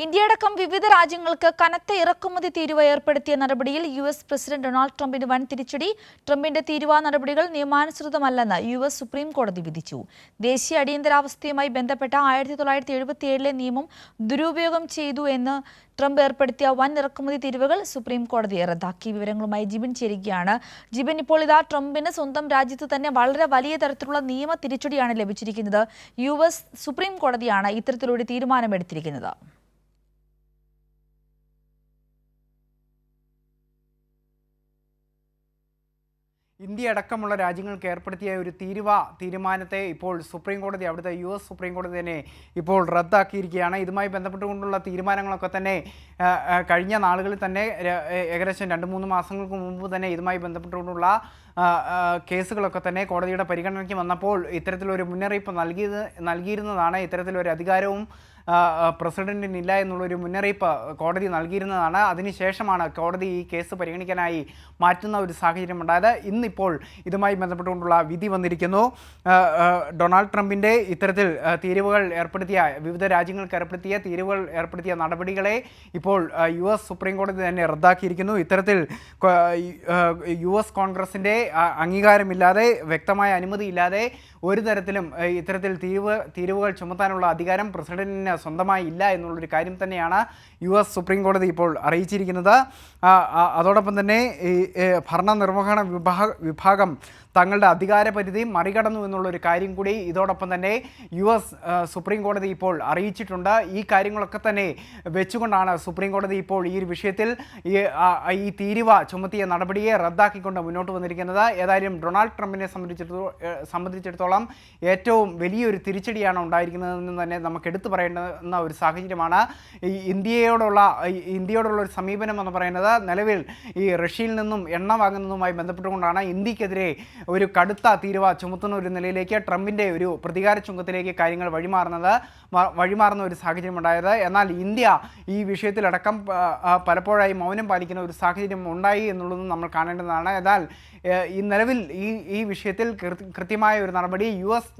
ഇന്ത്യയടക്കം വിവിധ രാജ്യങ്ങൾക്ക് കനത്ത ഇറക്കുമതി തീരുവ ഏർപ്പെടുത്തിയ നടപടിയിൽ യുഎസ് പ്രസിഡന്റ് ഡൊണാൾഡ് ട്രംപിന് വൻ തിരിച്ചടി. ട്രംപിന്റെ തീരുവ നടപടികൾ നിയമാനുസൃതമല്ലെന്ന് യുഎസ് സുപ്രീം കോടതി വിധിച്ചു. ദേശീയ അടിയന്തരാവസ്ഥയുമായി ബന്ധപ്പെട്ട 1977 നിയമം ദുരുപയോഗം ചെയ്തു എന്ന് ട്രംപ് ഏർപ്പെടുത്തിയ വൻ ഇറക്കുമതി തീരുവകൾ സുപ്രീം കോടതി റദ്ദാക്കി. വിവരങ്ങളുമായി ജിബിൻ ചേരുകയാണ്. ജിബിൻ, ഇപ്പോൾ ട്രംപിന് സ്വന്തം രാജ്യത്ത് തന്നെ വളരെ വലിയ തരത്തിലുള്ള നിയമ തിരിച്ചടിയാണ് ലഭിച്ചിരിക്കുന്നത്. യുഎസ് സുപ്രീം കോടതിയാണ് ഇത്തരത്തിലൊരു തീരുമാനമെടുത്തിരിക്കുന്നത്. ഇന്ത്യ അടക്കമുള്ള രാജ്യങ്ങൾക്ക് ഏർപ്പെടുത്തിയ ഒരു തീരുമാനത്തെ ഇപ്പോൾ സുപ്രീം കോടതി, അവിടുത്തെ യുഎസ് സുപ്രീം കോടതി തന്നെ ഇപ്പോൾ റദ്ദാക്കിയിരിക്കുകയാണ്. ഇതുമായി ബന്ധപ്പെട്ടുകൊണ്ടുള്ള തീരുമാനങ്ങളൊക്കെ തന്നെ കഴിഞ്ഞ നാളുകളിൽ തന്നെ ഏകദേശം 2-3 മാസങ്ങൾക്ക് മുമ്പ് തന്നെ ഇതുമായി ബന്ധപ്പെട്ടുകൊണ്ടുള്ള കേസുകളൊക്കെ തന്നെ കോടതിയുടെ പരിഗണനയ്ക്ക് വന്നപ്പോൾ ഇത്തരത്തിലൊരു മുന്നറിയിപ്പ് നൽകിയിരുന്നതാണ്. ഇത്തരത്തിലൊരു അധികാരവും പ്രസിഡന്റിനില്ല എന്നുള്ളൊരു മുന്നറിയിപ്പ് കോടതി നൽകിയിരുന്നതാണ്. അതിനുശേഷമാണ് കോടതി ഈ കേസ് പരിഗണിക്കാനായി മാറ്റുന്ന ഒരു സാഹചര്യം ഉണ്ടായത്. ഇന്നിപ്പോൾ ഇതുമായി ബന്ധപ്പെട്ടുകൊണ്ടുള്ള വിധി വന്നിരിക്കുന്നു. ഡൊണാൾഡ് ട്രംപിൻ്റെ ഇത്തരത്തിൽ വിവിധ രാജ്യങ്ങൾക്ക് ഏർപ്പെടുത്തിയ നടപടികളെ ഇപ്പോൾ യുഎസ് സുപ്രീം കോടതി തന്നെ റദ്ദാക്കിയിരിക്കുന്നു. ഇത്തരത്തിൽ യുഎസ് കോൺഗ്രസിൻ്റെ അംഗീകാരമില്ലാതെ, വ്യക്തമായ അനുമതിയില്ലാതെ ഒരു തരത്തിലും ഇത്തരത്തിൽ തീരുവകൾ ചുമത്താനുള്ള അധികാരം പ്രസിഡന്റിന് സ്വന്തമായി ഇല്ല എന്നുള്ളൊരു കാര്യം തന്നെയാണ് യുഎസ് സുപ്രീം കോടതി ഇപ്പോൾ അറിയിച്ചിരിക്കുന്നത്. അതോടൊപ്പം തന്നെ ഈ ഭരണനിർവഹണ വിഭാഗം തങ്ങളുടെ അധികാരപരിധി മറികടന്നു എന്നുള്ളൊരു കാര്യം കൂടി ഇതോടൊപ്പം തന്നെ യുഎസ് സുപ്രീം കോടതി ഇപ്പോൾ അറിയിച്ചിട്ടുണ്ട്. ഈ കാര്യങ്ങളൊക്കെ തന്നെ വെച്ചുകൊണ്ടാണ് സുപ്രീം കോടതി ഇപ്പോൾ ഈ ഒരു വിഷയത്തിൽ ഈ തീരുവ ചുമത്തിയ നടപടിയെ റദ്ദാക്കിക്കൊണ്ട് മുന്നോട്ട് വന്നിരിക്കുന്നത്. ഏതായാലും ഡൊണാൾഡ് ട്രംപിനെ സംബന്ധിച്ചിടത്തോളം ഏറ്റവും വലിയൊരു തിരിച്ചടിയാണ് ഉണ്ടായിരിക്കുന്നതെന്ന് തന്നെ നമുക്ക് എടുത്തു പറയേണ്ടുന്ന ഒരു സാഹചര്യമാണ്. ഈ ഇന്ത്യയോടുള്ള ഒരു സമീപനം എന്ന് പറയുന്നത് നിലവിൽ ഈ റഷ്യയിൽ നിന്നും എണ്ണ വാങ്ങുന്നതുമായി ബന്ധപ്പെട്ടുകൊണ്ടാണ് ഇന്ത്യക്കെതിരെ ഒരു കടുത്ത തീരുവ ചുമത്തുന്ന ഒരു നിലയിലേക്ക്, ട്രംപിൻ്റെ ഒരു പ്രതികാര ചുങ്കത്തിലേക്ക് കാര്യങ്ങൾ വഴിമാറുന്ന ഒരു സാഹചര്യം ഉണ്ടായത്. എന്നാൽ ഇന്ത്യ ഈ വിഷയത്തിലടക്കം പലപ്പോഴായി മൗനം പാലിക്കുന്ന ഒരു സാഹചര്യം ഉണ്ടായി എന്നുള്ളതും നമ്മൾ കാണേണ്ടതാണ്. എന്നാൽ ഈ നിലവിൽ ഈ വിഷയത്തിൽ കൃത്യമായ ഒരു നടപടി യുഎസ്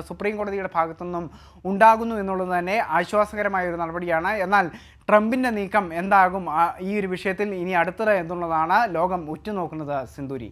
സുപ്രീം കോടതിയുടെ ഭാഗത്തുനിന്നും ഉണ്ടാകുന്നു എന്നുള്ളത് തന്നെ ആശ്വാസകരമായ ഒരു നടപടിയാണ്. എന്നാൽ ട്രംപിൻ്റെ നീക്കം എന്താകും ഈ ഒരു വിഷയത്തിൽ ഇനി അടുത്തത് എന്നുള്ളതാണ് ലോകം ഉറ്റുനോക്കുന്നത്. സിന്ധൂരി.